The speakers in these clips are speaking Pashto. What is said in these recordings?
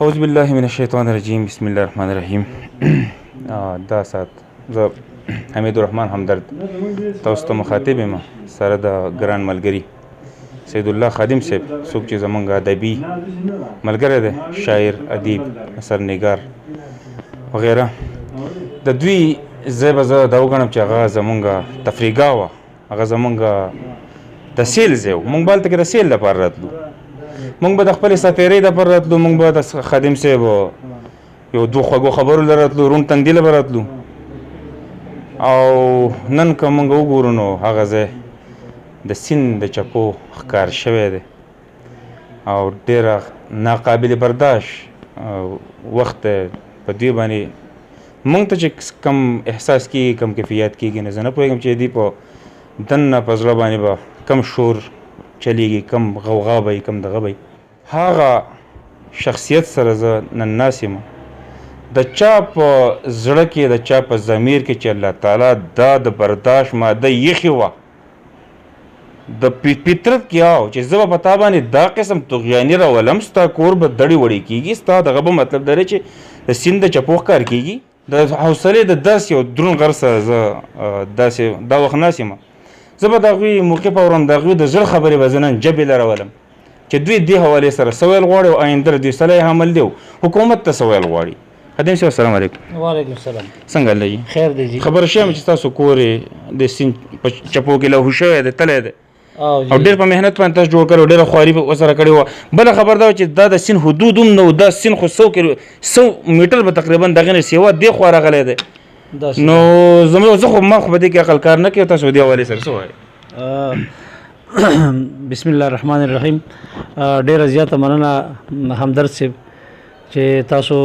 اعوذ بالله من الشیطان الرجیم بسم الله الرحمن الرحیم دا سات زه حمید الرحمن همدرد تاسو ته مخاطب یم سره د ګران ملګري سید الله خادم صاحب څوک چې زمونږ ادبي ملګری دی شاعر ادیب اثرنګار وغیره د دوی ځای به زه دا وګڼم چې هغه زمونږ تفریحګاه وه هغه زمونږ د سیل ځای و مونږ به هلته کې د سیل لپاره راتلو مونږ به د خپلې ساتیرۍ دپاره راتلو مونږ به د خادم صاحب یو دوه خوږو خبرو له راتلو روڼ تندي له به راتلو او نن که مونږ وګورو نو هغه ځای د سیند د چپو ښکار شوی دی او ډېره ناقابل برداشت وخت دی په دوی باندې مونږ ته چې کم احساس کېږي کم کیفیت کېږي نه زه نه پوهېږم چې دوی په دننه په زړه باندې به کم شور چلیږي کم غوغا به کم دغه به هغه شخصیت سره زه نن ناست یم د چا په زړه کې د چا په ضمیر کې چې الله تعالی دا د برداشت ماده یخې وه د فطرت کې او چې زه به په تا باندې دا قسم طغیاني راولم ستا کور به دړې وړې کېږي ستا دغه به مطلب دی چې د سیند د چپو ښکار کېږي د حوصلې د داسې یو دروند غر سره زه داسې دا وخت ناست یم زه به د هغوی موقف اورم د هغوی د زړه خبرې به زه نن جبې له راولم چې دوی دې حوالې سره څه ویل غواړي او آینده د دوی صلاح عمل دی حکومت ته څه ویل غواړي خادم صاحب السلام علیکم وعلیکم السلام څنګه الله جي خیر دی جی خبر شوم چې تاسو کور د سیند په چپو کې لهو شوی دی تلی دی او ډېر په محنت باندې تاسو جوړ کړی ډېره خواري به ورسره کړې وه بله خبر دا چې دا د سیند حدود هم نه و دا سیند خو 100 میټر به تقریبا دغه نه سیوا دې خوا راغلی دی نو زه خو ما خو په دې کې عقل کار نه کوي تاسو دې حوالې سره څه وایي بسم الله الرحمن الرحیم ډیره زیاته مننه همدرد صاحب چې تاسو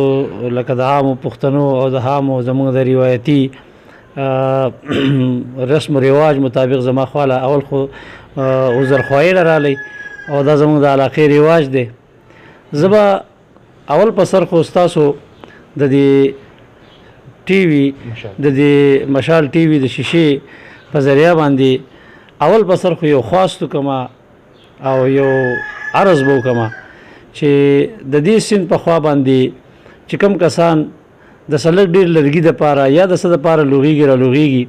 لکه د عامو پښتنو او د عامو زموږ د روایتي رسم و رواج مطابق زما خواله اول خو عذر خواهی رالی او دا زموږ د علاقې رواج دی زه به اول په سر خو ستاسو د دې ټي وي د دې مشال ټي وي د شیشې په ذریعه باندې اول په سر خو یو خواستو کما او یو عرض به وکړم چې د دې سیند په خوا باندې چې کوم کسان د سلک ډېر لرګي دپاره یا د څه دپاره لوغېږي را لوغېږي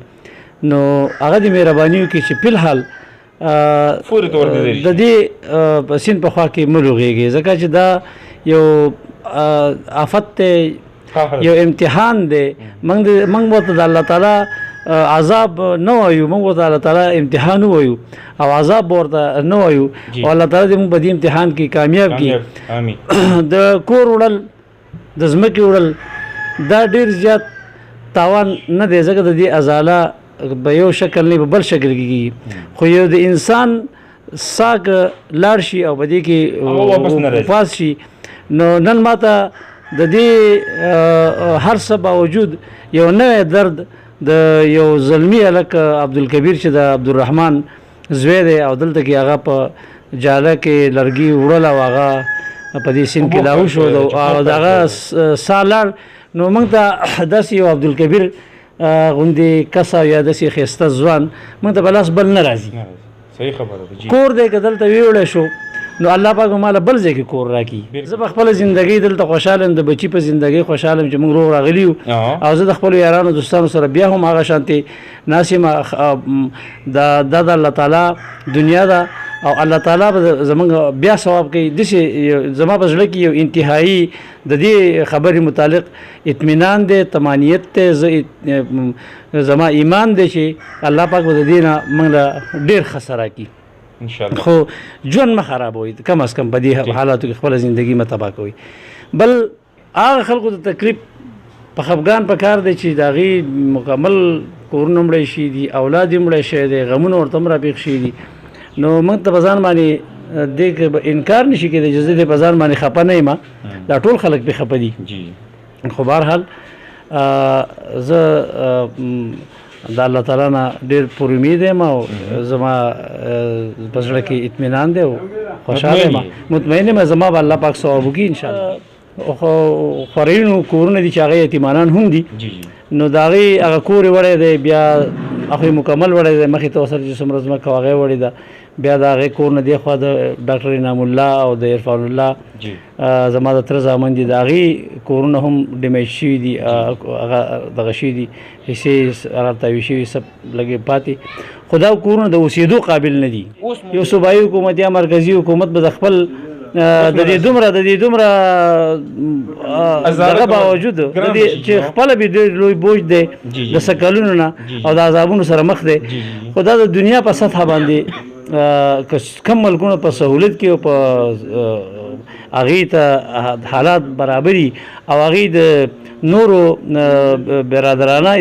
نو هغه دې مهرباني وکړي چې فلحال د دې په سیند په خوا کې مه لوغېږي ځکه چې دا یو آفت دی یو امتحان دی موږ ورته د الله تعالی عذاب نه وایو موږ ورته الله تعالی امتحان وایو او عذاب ورته نه وایو او الله تعالی دې موږ په دې امتحان کې کامیاب کړي د کور وړل د ځمکې وړل دا ډېر زیات تاوان نه دی ځکه د دې ازاله په یو شکل نه په بل شکل کېږي خو یو د انسان ساک لاړ شي او په دې کې پاس شي نو نن ماته د دې هر څه باوجود یو نوی درد د یو زلمی هلک عبدالکبیر چې د عبدالرحمن زوی دی او دلته کې هغه په جاله کې لرګي وړل او هغه په دې سیند کې لاهو شو او د هغه ساه لاړ نو موږ ته داسې یو عبدالکبیر غوندې کس او یا داسې ښایسته ځوان موږ ته په لاس بل نه راځي کور دی که دلته ویوړی شو نو الله پاک ماله بل ځای کې کور راکړي زه په خپله زندګۍ دلته خوشحاله یم د بچي په زندګۍ خوشحاله یم چې موږ روغ راغلي یو او زه د خپلو یارانو دوستانو سره بیا هم هغه شانتې ناست یم دا د الله تعالی دنیا ده او الله تعالی به زموږ بیا ثواب کوي داسې زما په زړه کې یو انتهایي د دې خبرې متعلق اطمینان دی طمانیت دی زما ایمان دی چې الله پاک به د دې نه موږ له ډېر ښه څه راکړي خو ژوند مه خرابوئ کم از کم په دې حالاتو کې خپله زندګي مه تباه کوئ بل هغه خلکو ته تکلیف په خفګان په کار دی چې د هغې مکمل کورونه مړی شي دي اولاد یې مړی شوی دی غمونه ورته هم راپېښ شوي دي نو موږ ته په ځان باندې دې کې انکار نشي کېدی چې زه دې په ځان باندې خفه نه یم دا ټول خلک پې خفه دي خو بهرحال زه د الله تعالی نه ډېر پر امید یم او زما په زړه کې اطمینان دی او خوشحاله یم مطمئن یم زما به الله پاک ثواب وکړي انشاءالله خورینو کورونه دي چې هغه یتیمانان هم دي نو د هغې هغه کور یې وړی دی بیا هغوی مکمل وړی دی مخې ته ورسره چې څومره ځمکه هغه یې وړې ده بیا د هغې کور نه دېخوا د ډاکټر انعام الله او د عرفان الله زما د تره زامن دي د هغې کورونه هم ډیمیج شوي دي هغه دغه شوي دي حصې راتاوي شوي سب لږې پاتې خو دا کورونه د اوسېدو قابل نه دي یو صوبایي حکومت یا مرکزي حکومت به د خپل د دې دومره دغه باوجود د دې چې خپله به ډېر لوی بوج دی د سکلونو نه او د عذابونو سره مخ دی خو دا د دنیا په سطحه باندې که کم ملکونه په سهولت کې او په هغې ته حالات برابري او هغې د نورو برادرانه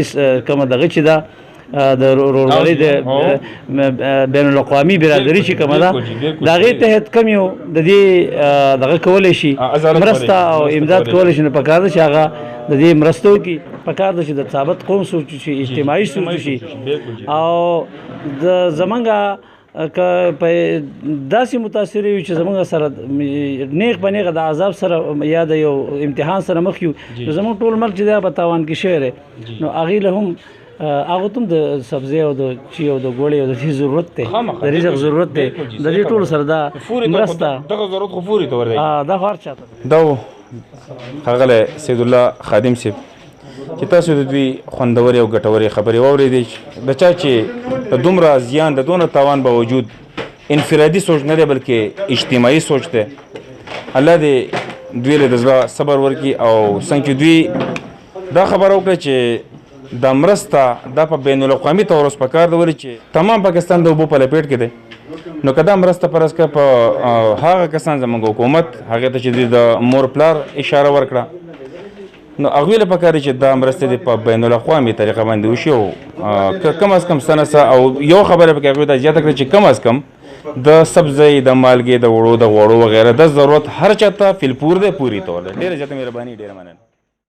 کومه دغه چې ده د ورورولۍ د بین الاقوامي برادري چې کومه ده د هغې تحت کم یو د دې دغه کولی شي مرسته او امداد کولی شي نو پکار ده چې هغه د دې مرسته وکړي پکار ده چې د ثابت قوم سوچ شي اجتماعي سوچ شي او د زمونږ که په داسې متاثر یو چې زمونږ سره نیغ په نیغه د عذاب سره یا د یو امتحان سره مخ یو نو زمونږ ټول ملک چې دا په تاوان کې شوی دی نو هغې له هم هغه ته هم د سبزی او د چی او د ګوړې او د دې ضرورت دی د رزق ضرورت دی د دې ټولو سره دا مرسته دغه ضرورت خو فوري ته ورځي دا خو هر چاته دا ښاغلی سید الله خادم صاحب چې تاسو د دوی خوندورې او ګټورې خبرې واورېدې د چا چې د دومره زیان د دونه تاوان باوجود انفرادي سوچ نه دی بلکې اجتماعي سوچ دی الله دې دوی له د زړه صبر ورکړي او څنګه چې دوی دا خبره وکړه چې دا مرسته دا په بین الاقوامي طور اوس پکار ده ولې چې تمام پاکستان د اوبو په لپیټ کې دی نو که دا مرسته فرض کړه په هغه کسان زموږ حکومت هغې ته چې دوی د مور پلار اشاره ورکړه نو هغوی له پکار دی چې دا مرستې دې په بین الاقوامي طریقه باندې وشي او کم از کم سنه او یو خبره پکې هغوی ته زیاته کړه چې کم از کم د سبزۍ د مالګې د وړو د غوړو وغیره د ضرورت هر چاته فلپور دی پوري طور دی ډېره زیاته مهرباني ډېره مننه